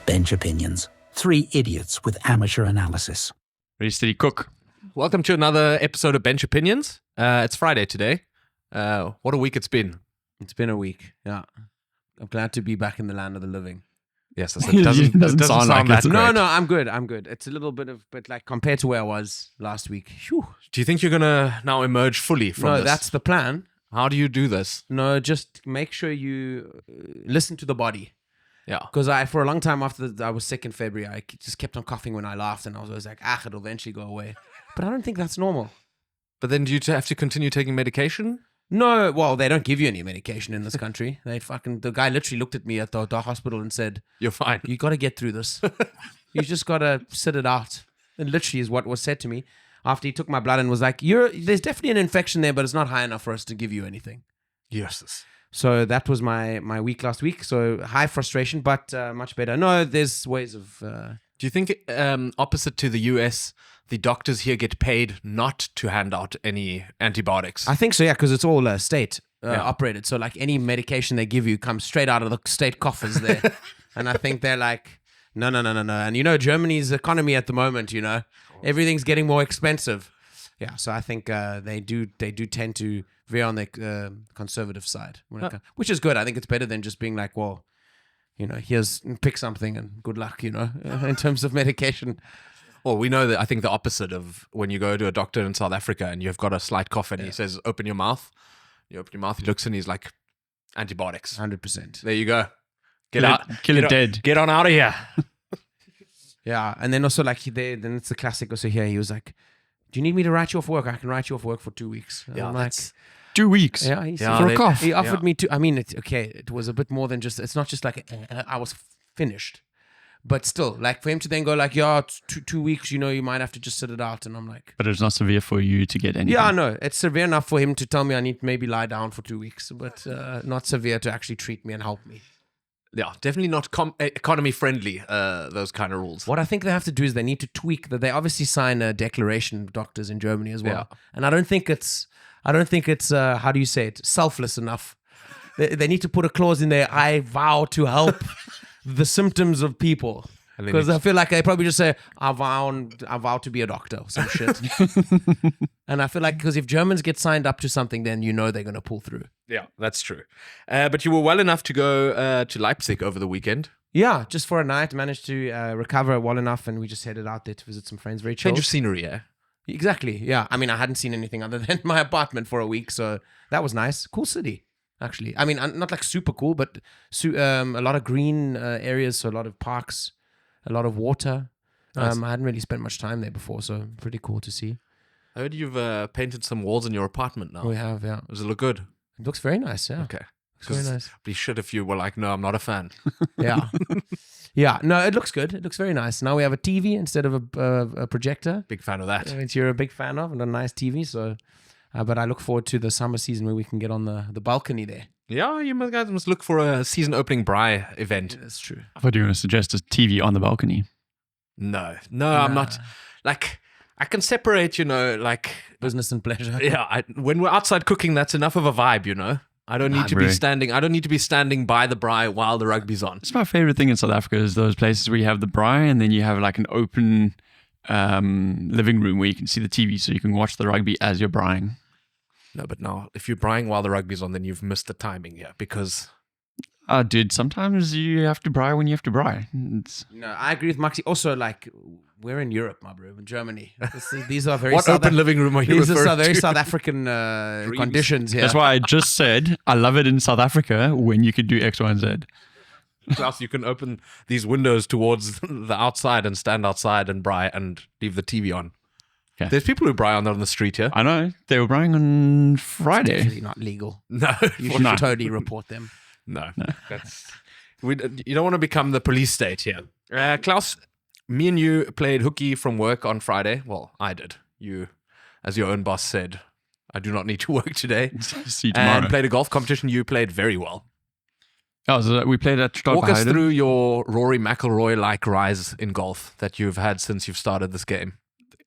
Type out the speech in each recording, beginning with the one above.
Bench Opinions. Three idiots with amateur analysis. Ready, steady, cook. Welcome to another episode of Bench Opinions. It's Friday today. What a week it's been. It's been a week, yeah. I'm glad to be back in the land of the living. Yes, it doesn't sound like that. No, I'm good. It's a little bit of, but like compared to where I was last week. Whew. Do you think you're going to now emerge fully from this? No, that's the plan. How do you do this? No, just make sure you listen to the body. Yeah. Because for a long time after I was sick in February, I just kept on coughing when I laughed, and I was always like, it'll eventually go away. But I don't think that's normal. But then do you have to continue taking medication? No, well, they don't give you any medication in this country. The guy literally looked at me at the hospital and said, "You're fine. You got to get through this. You just got to sit it out." And literally is what was said to me after he took my blood and was like, there's definitely an infection there, but it's not high enough for us to give you anything. Yes. So that was my week last week. So high frustration, but much better. No, there's ways of... Do you think, opposite to the US, the doctors here get paid not to hand out any antibiotics? I think so, yeah, because it's all state operated. So like any medication they give you comes straight out of the state coffers there. And I think they're like, no. And Germany's economy at the moment, everything's getting more expensive. Yeah, so I think they do tend to veer on the conservative side, which is good. I think it's better than just being like, well, here's pick something and good luck, in terms of medication. Well, we know that I think the opposite of when you go to a doctor in South Africa and you've got a slight cough and he says, open your mouth. You open your mouth, he looks and he's like, antibiotics. 100%. There you go. Kill it dead. Get on out of here. Yeah, and then also like then it's the classic also here. He was like, do you need me to write you off work? I can write you off work for 2 weeks. And yeah, I'm like... 2 weeks. Yeah, for a cough. He offered me to. I mean, it was a bit more than just. It's not just like I was finished, but still, like for him to then go like, yeah, it's 2 weeks. You might have to just sit it out, and I'm like, but it's not severe for you to get anything. Yeah, no, it's severe enough for him to tell me I need to maybe lie down for 2 weeks, but not severe to actually treat me and help me. Yeah, definitely not economy friendly. Those kind of rules. What I think they have to do is they need to tweak that. They obviously sign a declaration, doctors in Germany as well, and I don't think it's how do you say it, selfless enough. They need to put a clause in there, I vow to help the symptoms of people. Because I feel like they probably just say, I vow to be a doctor or some shit. And I feel like, because if Germans get signed up to something, then they're going to pull through. Yeah, that's true. But you were well enough to go to Leipzig over the weekend. Yeah, just for a night, managed to recover well enough, and we just headed out there to visit some friends. Very chill. Change of scenery, yeah. Exactly, yeah. I mean, I hadn't seen anything other than my apartment for a week, so that was nice. Cool city, actually. I mean, not like super cool, but a lot of green areas, so a lot of parks, a lot of water. Nice. I hadn't really spent much time there before, so pretty cool to see. I heard you've painted some walls in your apartment now. We have, yeah. Does it look good? It looks very nice, yeah. Okay. Looks very nice. Be shit if you were like, no, I'm not a fan. Yeah. Yeah, no, it looks good. It looks very nice. Now we have a TV instead of a projector. Big fan of that. Which you're a big fan of, and a nice TV. So, but I look forward to the summer season where we can get on the balcony there. Yeah, you guys must look for a season opening Braai event. Yeah, that's true. I thought you were going to suggest a TV on the balcony. No, I'm not. Like, I can separate, like... business and pleasure. Yeah, when we're outside cooking, that's enough of a vibe, I don't need to be standing. I don't need to be standing by the braai while the rugby's on. It's my favorite thing in South Africa is those places where you have the braai and then you have like an open living room where you can see the TV so you can watch the rugby as you're braaiing. No, but now if you're braaiing while the rugby's on, then you've missed the timing here because. Dude, sometimes you have to braai when you have to braai. No, I agree with Maxi. Also, like, we're in Europe, my bro, in Germany. These are very what open living room are you referring to? These are very South African conditions here. That's why I just said I love it in South Africa when you could do X, Y, and Z. Plus, you can open these windows towards the outside and stand outside and braai and leave the TV on. Okay. There's people who braai on the street here. I know. They were braaiing on Friday. It's definitely not legal. No. You should totally report them. No. You don't want to become the police state here. Klaus, me and you played hooky from work on Friday. Well, I did. You, as your own boss said, I do not need to work today. See you tomorrow. And played a golf competition. You played very well. Oh, so we played at Walk us through your Rory McIlroy-like rise in golf that you've had since you've started this game.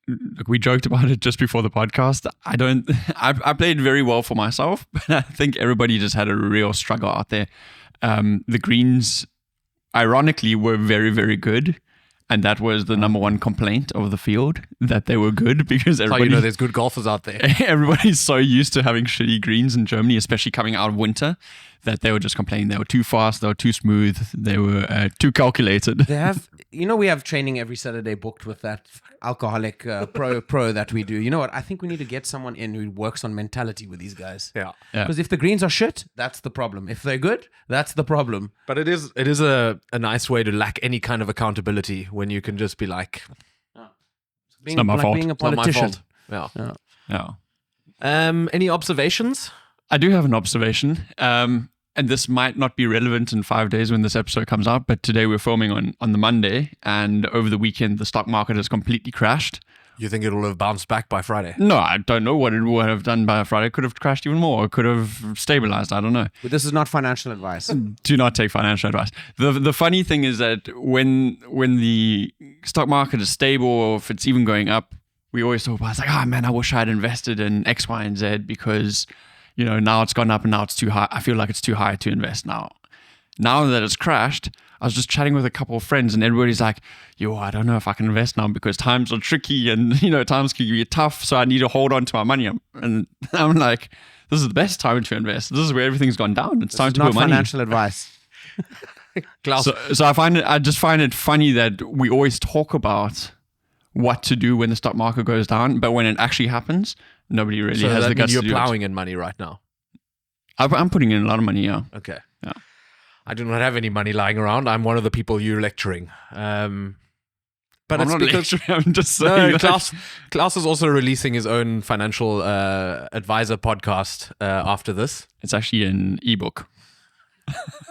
Look, we joked about it just before the podcast. I played very well for myself, but I think everybody just had a real struggle out there. The greens ironically were very, very good. And that was the number one complaint of the field, that they were good, because That's how everybody, you know there's good golfers out there. everybody's so used to having shitty greens in Germany, especially coming out of winter, that they were just complaining they were too fast, they were too smooth, they were too calculated. They have, we have training every Saturday booked with that alcoholic pro that we do. You know what? I think we need to get someone in who works on mentality with these guys. Yeah. Because if the greens are shit, that's the problem. If they're good, that's the problem. But it is a nice way to lack any kind of accountability when you can just be like, Being, not my like fault. being a it's not my politician. fault. Yeah. Yeah. Any observations? I do have an observation, and this might not be relevant in 5 days when this episode comes out, but today we're filming on the Monday, and over the weekend the stock market has completely crashed. You think it'll have bounced back by Friday? No, I don't know what it would have done by Friday. It could have crashed even more. It could have stabilized. I don't know. But this is not financial advice. Do not take financial advice. The funny thing is that when the stock market is stable, or if it's even going up, we always talk about, it's like, oh man, I wish I had invested in X, Y, and Z because, now it's gone up and now it's too high. I feel like it's too high to invest now. Now that it's crashed, I was just chatting with a couple of friends and everybody's like, I don't know if I can invest now because times are tricky and, times can be tough. So I need to hold on to my money. And I'm like, this is the best time to invest. This is where everything's gone down. It's time to put money. Not financial advice. Klaus, So I just find it funny that we always talk about what to do when the stock market goes down, but when it actually happens, nobody really has the guts to do you're it. plowing in money right now. I'm putting in a lot of money, yeah. Okay. Yeah. I do not have any money lying around. I'm one of the people you're lecturing. But I'm it's not because lecturing, I'm just saying. no, Klaus is also releasing his own financial advisor podcast after this. It's actually an ebook.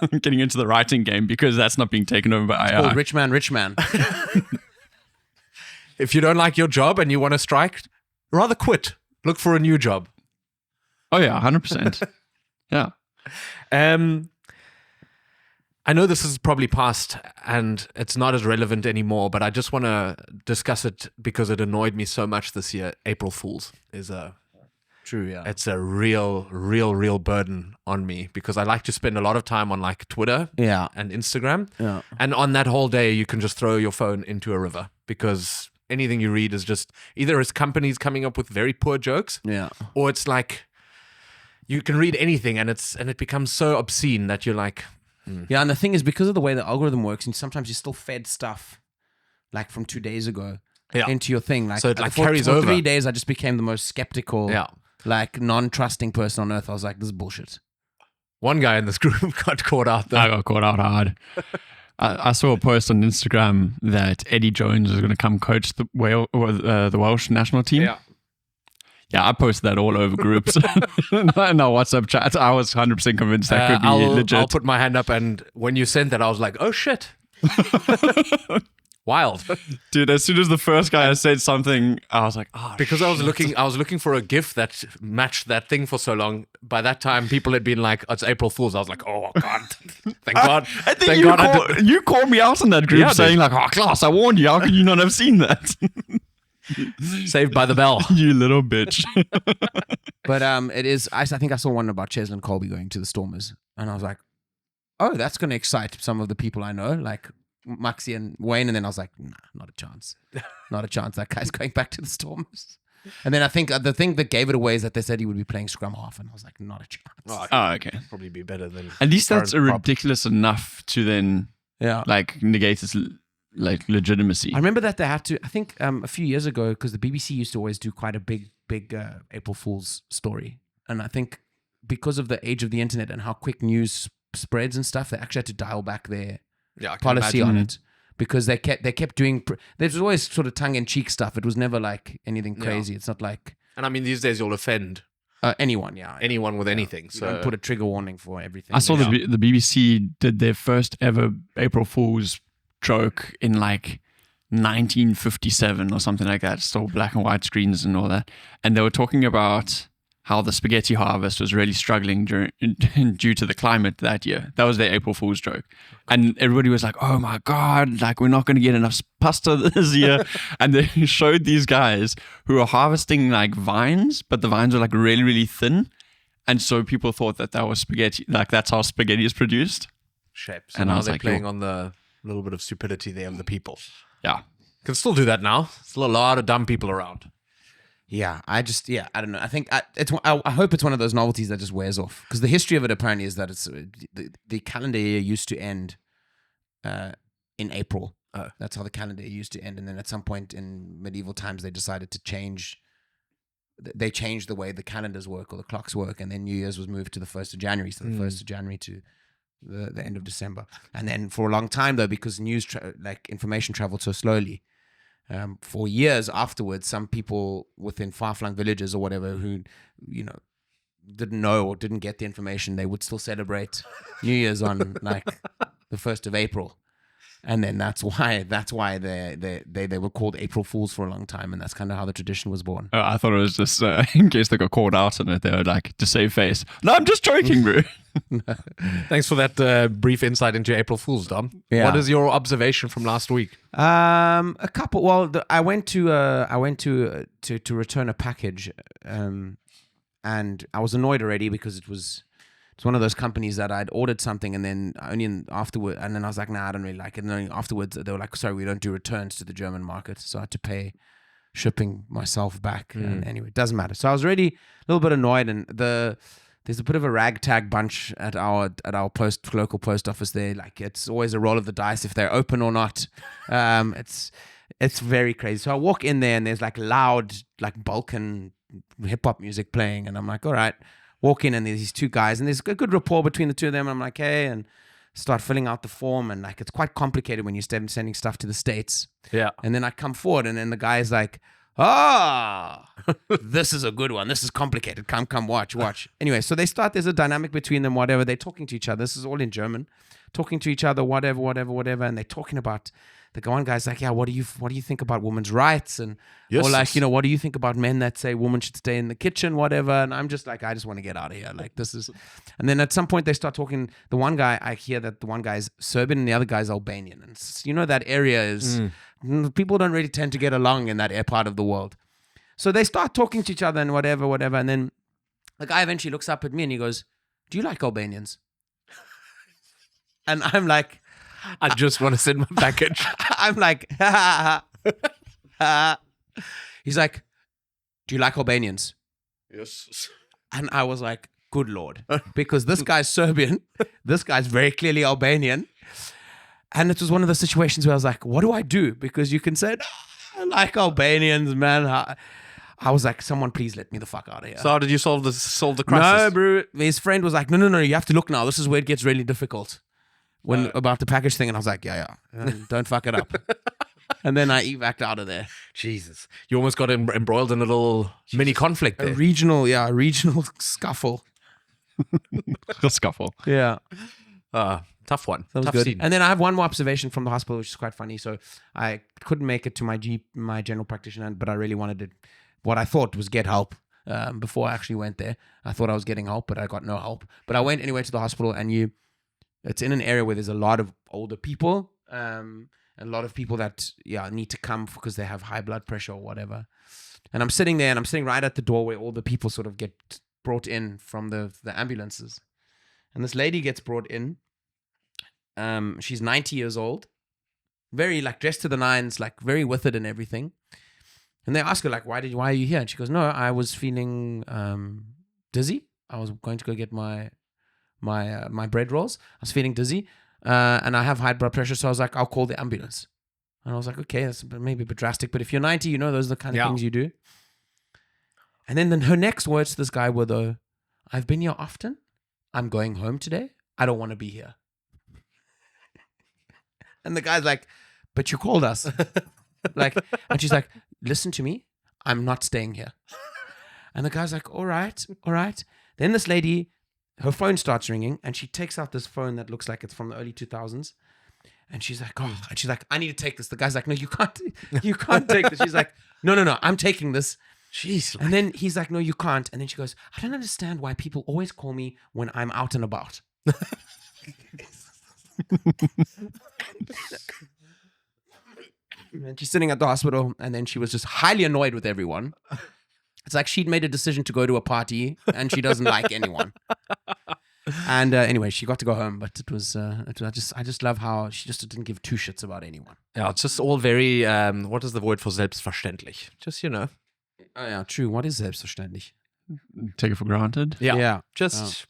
I'm getting into the writing game because that's not being taken over by AI. Called Rich Man. If you don't like your job and you want to strike, rather quit. Look for a new job. Oh yeah, 100%. Yeah. I know this is probably past and it's not as relevant anymore, but I just want to discuss it because it annoyed me so much this year. April Fools is True, yeah. it's a real burden on me because I like to spend a lot of time on like Twitter Yeah. and Instagram. Yeah. And on that whole day, you can just throw your phone into a river because anything you read is just either it's companies coming up with very poor jokes, Yeah. or it's like you can read anything and it becomes so obscene that you're like, Yeah, and the thing is, because of the way the algorithm works, and sometimes you're still fed stuff like from 2 days ago into your thing. Like, So it, like, for carries 3 over. days, I just became the most skeptical, yeah. like non-trusting person on earth. I was like, this is bullshit. One guy in this group got caught out though. I got caught out hard. I saw a post on Instagram that Eddie Jones is going to come coach the Welsh national team. Yeah, I posted that all over groups and our WhatsApp chat. I was 100% convinced that could be legit. I'll put my hand up, and when you sent that, I was like, oh shit. Wild. Dude, as soon as the first guy said something, I was like, oh, Because I was looking for a GIF that matched that thing for so long. By that time, people had been like, it's April Fool's. I was like, oh God. Thank God. I think Thank God you called me out in that group Yeah, saying dude. like, oh, Klaus, I warned you. How could you not have seen that? Saved by the bell. You little bitch. But it is. I think I saw one about Cheslin Colby going to the Stormers, and I was like, oh, that's going to excite some of the people I know, like Maxi and Wayne. And then I was like, nah, not a chance. Not a chance. That guy's going back to the Stormers. And then I think the thing that gave it away is that they said he would be playing scrum half, and I was like, not a chance. Oh, okay. Probably be better than. At least that's current prop. ridiculous enough to then Yeah. like negate its like legitimacy. I remember that they had to, I think a few years ago, because the BBC used to always do quite a big April Fool's story. And I think because of the age of the internet and how quick news spreads and stuff, they actually had to dial back their Yeah, I can policy imagine. on it. Because they kept doing, there was always sort of tongue-in-cheek stuff. It was never like anything crazy. It's not like And I mean, these days you'll offend anyone, anyone with anything. You So don't put a trigger warning for everything. I saw the BBC did their first ever April Fool's joke in like 1957 or something like that. Still black and white screens and all that. And they were talking about how the spaghetti harvest was really struggling due to the climate that year. That was their April Fool's joke. And everybody was like, oh my God, like we're not going to get enough pasta this year. And they showed these guys who are harvesting like vines, but the vines are like really, really thin. And so people thought that was spaghetti, like that's how spaghetti is produced. shape. So And I now was they're like, playing yo. on the little bit of stupidity there of the people. Yeah. Can still do that now. Still a lot of dumb people around. Yeah, I don't know. I think I hope it's one of those novelties that just wears off. Because the history of it apparently is that it's the calendar year used to end in April. Oh. That's how the calendar year used to end. And then at some point in medieval times, they decided to change. They changed the way the calendars work or the clocks work, and then New Year's was moved to the 1st of January. So the 1st of January to the end of December. And then for a long time though, because information traveled so slowly. For years afterwards, some people within far-flung villages or whatever who, didn't know or didn't get the information, they would still celebrate New Year's on like the 1st of April. And then that's why they were called April Fools for a long time, and that's kind of how the tradition was born. I thought it was just in case they got called out on it, they were like, to save face. No, I'm just joking, bro. Thanks for that brief insight into April Fool's, Dom. Yeah. What is your observation from last week? A couple. Well, I went to return a package, and I was annoyed already because it's one of those companies that I'd ordered something and then afterward, and then I was like, nah, I don't really like it. And then afterwards, they were like, sorry, we don't do returns to the German market, so I had to pay shipping myself back. And anyway, it doesn't matter. So I was already a little bit annoyed, and there's a bit of a ragtag bunch at our local post office there. Like, it's always a roll of the dice if they're open or not. It's very crazy. So I walk in there and there's like loud, like Balkan hip hop music playing, and I'm like, all right. Walk in and there's these two guys, and there's a good rapport between the two of them. I'm like, hey, and start filling out the form, and like it's quite complicated when you're sending stuff to the States. Yeah. And then I come forward, and then the guy's like, this is a good one. This is complicated. Come, watch. Anyway, so they start. There's a dynamic between them. Whatever, they're talking to each other. This is all in German, talking to each other. Whatever, and they're talking about. The one guy's like, yeah, what do you think about women's rights? And Yes. or like, what do you think about men that say women should stay in the kitchen, whatever? And I'm just like, I just want to get out of here. Like, this is. And then at some point they start talking. The one guy, I hear that the one guy's Serbian and the other guy's Albanian. And that area is people don't really tend to get along in that part of the world. So they start talking to each other and whatever. And then the guy eventually looks up at me and he goes, do you like Albanians? And I'm like, I just want to send my package. I'm like, he's like, do you like Albanians? Yes. And I was like, good Lord. Because this guy's Serbian. This guy's very clearly Albanian. And it was one of those situations where I was like, what do I do? Because you can say, no, I like Albanians, man. I was like, someone please let me the fuck out of here. So how did you solve the crisis? No, bro. His friend was like, no, you have to look now. This is where it gets really difficult. About the package thing, and I was like, yeah, don't fuck it up. And then I evac'd out of there. Jesus. You almost got embroiled in a little mini conflict there. A regional scuffle. Scuffle. Yeah. Tough one. That was Tough good. scene. And then I have one more observation from the hospital, which is quite funny. So I couldn't make it to my general practitioner, but I really wanted to, what I thought was get help before I actually went there. I thought I was getting help, but I got no help. But I went anyway to the hospital, and it's in an area where there's a lot of older people, a lot of people that need to come because they have high blood pressure or whatever. And I'm sitting there, and I'm sitting right at the door where all the people sort of get brought in from the ambulances. And this lady gets brought in. She's 90 years old, very like dressed to the nines, like very withered and everything. And they ask her like, why are you here? And she goes, no, I was feeling dizzy. I was going to go get my bread rolls. I was feeling dizzy, and I have high blood pressure, so I was like, I'll call the ambulance. And I was like, okay, that's maybe a bit drastic, but if you're 90, those are the kind of things you do. And then her next words to this guy were though, I've been here often. I'm going home today. I don't want to be here. And the guy's like, but you called us. And she's like, listen to me. I'm not staying here. And the guy's like, all right. Then this lady, her phone starts ringing, and she takes out this phone that looks like it's from the early 2000s. And she's like, I need to take this. The guy's like, no, you can't take this. She's like, no, I'm taking this. Jeez. And then he's like, no, you can't. And then she goes, I don't understand why people always call me when I'm out and about. And she's sitting at the hospital, and then she was just highly annoyed with everyone. It's like she'd made a decision to go to a party, and she doesn't like anyone. And anyway, she got to go home, but it was I just love how she just didn't give two shits about anyone. Yeah, it's just all very, what is the word for selbstverständlich? Just, you know. Oh yeah, true. What is selbstverständlich? Take it for granted. Yeah. Just,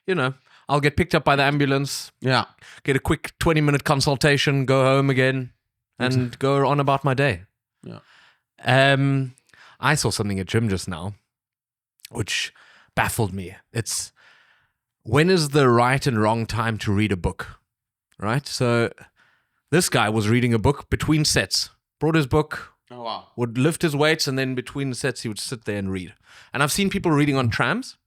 you know, I'll get picked up by the ambulance, Yeah. get a quick 20-minute consultation, go home again, and go on about my day. Yeah. I saw something at gym just now, which baffled me. It's, when is the right and wrong time to read a book, right? So this guy was reading a book between sets, brought his book, Oh wow. would lift his weights, and then between the sets, he would sit there and read. And I've seen people reading on trams,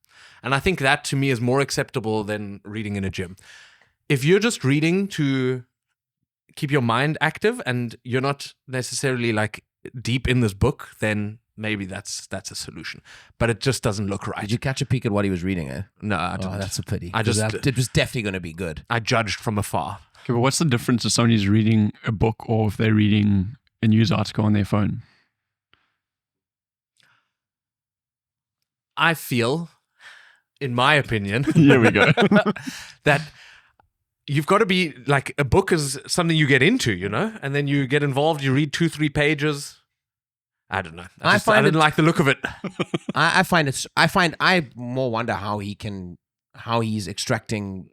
and I think that to me is more acceptable than reading in a gym. If you're just reading to keep your mind active and you're not necessarily like deep in this book, then maybe that's a solution. But it just doesn't look right. Did you catch a peek at what he was reading? No, I didn't. Oh, that's a pity. I just- it was definitely going to be good. I judged from afar. Okay, but what's the difference if somebody's reading a book or if they're reading a news article on their phone? I feel, in my opinion, Here we go. that you've got to be like, a book is something you get into, you know, and then you get involved, you read 2-3 pages. I don't know. I didn't like the look of it. I more wonder how he's extracting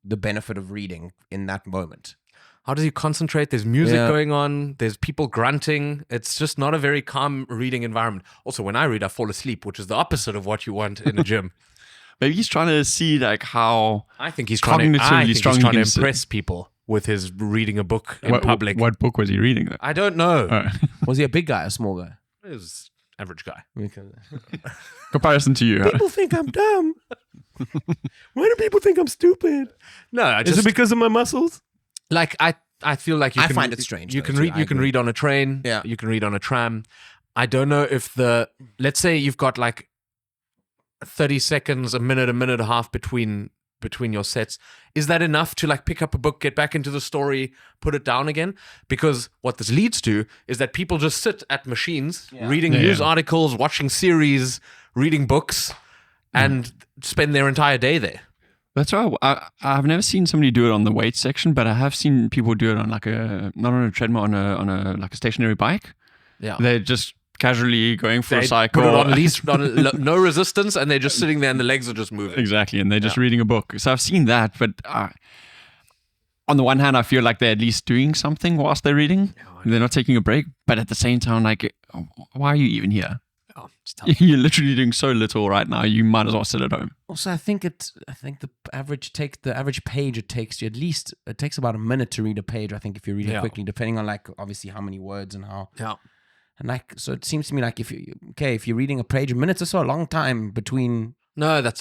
the benefit of reading in that moment. How does he concentrate? There's music Yeah. going on. There's people grunting. It's just not a very calm reading environment. Also, when I read, I fall asleep, which is the opposite of what you want in a gym. Maybe he's trying to see like how I think he's trying to, Cognitively strong he can impress people with his reading a book in public. What book was he reading? Though? I don't know. Oh. Was he a big guy or a small guy? He was average guy. Comparison to you. Huh? People think I'm dumb. Why do people think I'm stupid? No, I just Is it because of my muscles? like I feel like you I can, find it strange, You though, can too. read. I You can agree. read on a train. Yeah. You can read on a tram. I don't know if let's say you've got like 30 seconds, a minute and a half between your sets. Is that enough to like pick up a book, get back into the story, put it down again? Because what this leads to is that people just sit at machines reading news articles, watching series, reading books, and spend their entire day there. That's right. I've never seen somebody do it on the weight section, but I have seen people do it on like not on a treadmill, on a like a stationary bike. Yeah. They're just casually going for a They cycle. put it on least no resistance, and they're just sitting there, and the legs are just moving. Exactly, and they're just reading a book. So I've seen that, but on the one hand, I feel like they're at least doing something whilst they're reading. They're not taking a break, but at the same time, like, why are you even here? Oh, it's tough. You're literally doing so little right now. You might as well sit at home. Also, I think the average page it takes you, at least it takes about a minute to read a page. I think if you're reading quickly, depending on like obviously how many words and how. Yeah. And like, so it seems to me like if you're reading a page, a minute's or so a long time between. No, that's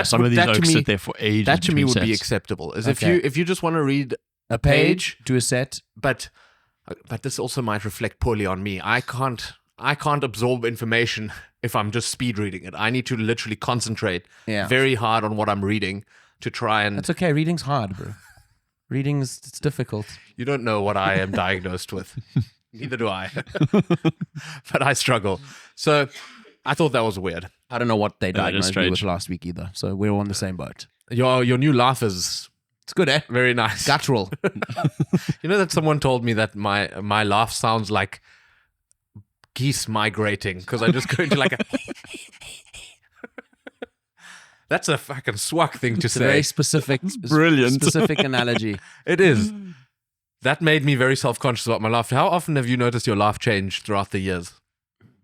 Some of these that to oaks me. sit there for ages. That to me would between be sets. acceptable. Is Okay. if you just want to read A page to a set. but this also might reflect poorly on me. I can't absorb information if I'm just speed reading it. I need to literally concentrate very hard on what I'm reading to try and. That's okay. Reading's hard, bro. It's difficult. You don't know what I am diagnosed with. Neither do I. But I struggle. So I thought that was weird. I don't know what they is diagnosed me strange. with last week either. So we're on the same boat. Your new laugh is It's good, eh? very nice. Guttural. You know that someone told me that my laugh sounds like geese migrating because I just go into like a. That's a fucking swag thing to It's a very say. specific, brilliant. specific analogy. It is. That made me very self-conscious about my laugh. How often have you noticed your laugh change throughout the years?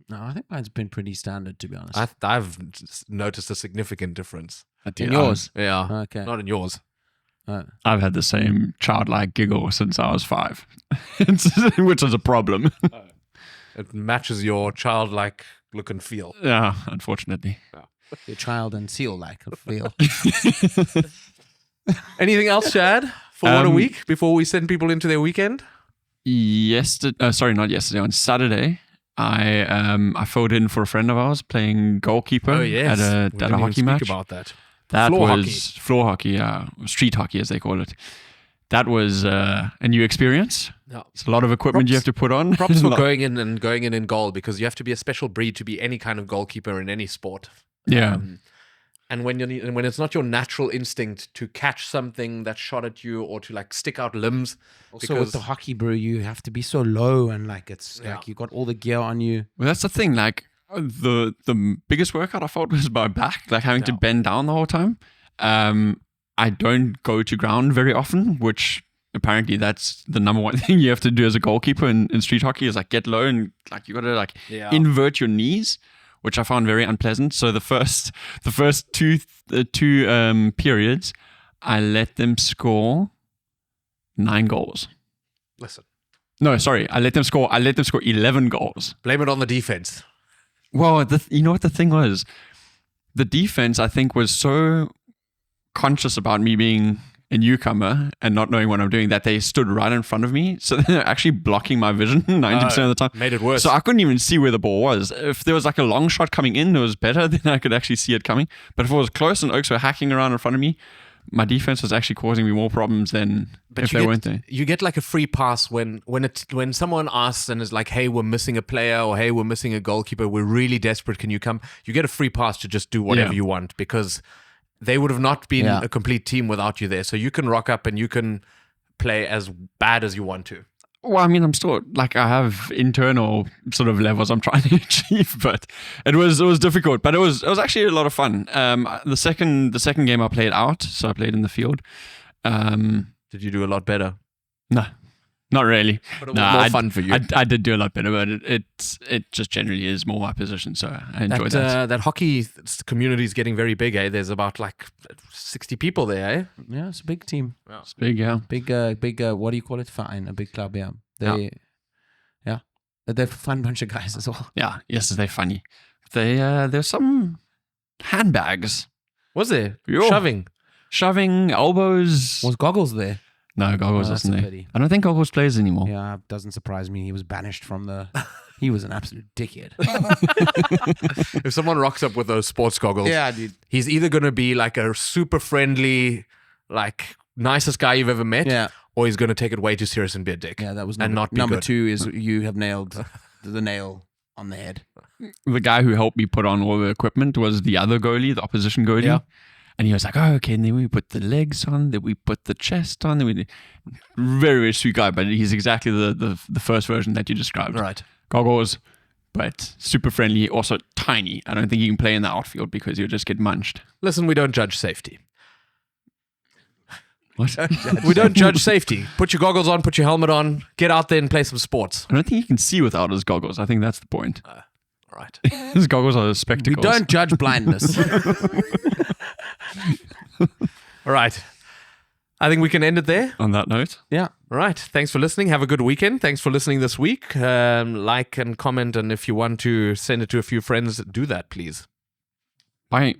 No, I think mine's been pretty standard, to be honest. I've noticed a significant difference. In yours? Yeah. Okay. Not in yours. I've had the same childlike giggle since I was 5, which is a problem. It matches your childlike look and feel. Yeah, unfortunately. Your child and seal like a feel. Anything else, Chad? For what a week before we send people into their weekend? Not yesterday. On Saturday, I filled in for a friend of ours playing goalkeeper Oh yes, at We a didn't even hockey speak match. about that. That Floor was floor hockey, street hockey as they call it. That was a new experience. No. It's a lot of equipment you have to put on. Props for going in goal because you have to be a special breed to be any kind of goalkeeper in any sport. Yeah. And when when it's not your natural instinct to catch something that shot at you or to like stick out limbs. Also with the hockey, bro, you have to be so low and like it's Yeah. like you got all the gear on you. Well, that's the thing. Like the biggest workout I felt was my back, like having to bend down the whole time. I don't go to ground very often, which apparently that's the number one thing you have to do as a goalkeeper in street hockey is like get low and like you got to like invert your knees, which I found very unpleasant. So the first two periods, I let them score 9 goals. Listen, No, sorry, I let them score 11 goals. blame it on the defense. Well, you know what the thing was? The defense, I think, was so conscious about me being a newcomer and not knowing what I'm doing that they stood right in front of me. So they're actually blocking my vision 90% of the time. Made it worse. So I couldn't even see where the ball was. If there was like a long shot coming in, it was better, then I could actually see it coming. But if it was close and Oaks were hacking around in front of me, my defense was actually causing me more problems than if they weren't there. You get like a free pass when someone asks and is like, hey, we're missing a player or hey, we're missing a goalkeeper. We're really desperate. Can you come? You get a free pass to just do whatever you want because they would have not been a complete team without you there. So you can rock up and you can play as bad as you want to. Well, I mean, I'm still like I have internal sort of levels I'm trying to achieve, but it was difficult. But it was actually a lot of fun. The second game I played out, so I played in the field. Did you do a lot better? No, not really. But it was more fun for you. I did do a lot better, but it just generally is more my position, so I enjoyed that. That hockey community is getting very big, eh? There's about like 60 people there, eh? Yeah, it's a big team. It's big, yeah. Big, what do you call it? Fine, a big club, yeah. They're a fun bunch of guys as well. Yeah, yes, they're funny. There's some handbags. Was there? Yo. Shoving, elbows. Was Goggles there? No, Goggles that's isn't a there. pity. I don't think Goggles plays anymore. Yeah, doesn't surprise me. He was banished from the... He was an absolute dickhead. If someone rocks up with those sports goggles, Yeah, dude. he's either going to be like a super friendly, like nicest guy you've ever met, or he's going to take it way too serious and be a dick. Yeah, that was and not be number good. 2 is you have nailed the nail on the head. The guy who helped me put on all the equipment was the other goalie, the opposition goalie. Yeah. And he was like, oh, okay, and then we put the legs on, then we put the chest on. Then very, very sweet guy, but he's exactly the first version that you described. Right. Goggles, but super friendly, also tiny. I don't think you can play in the outfield because you'll just get munched. Listen, we don't judge safety. What? We don't judge safety. Put your goggles on, put your helmet on, get out there and play some sports. I don't think you can see without his goggles. I think that's the point. Right. His goggles are We spectacles. don't judge blindness. All right. I think we can end it there. On that note. Yeah. All right. Thanks for listening. Have a good weekend. Thanks for listening this week. Like and comment. And if you want to send it to a few friends, do that, please. Bye.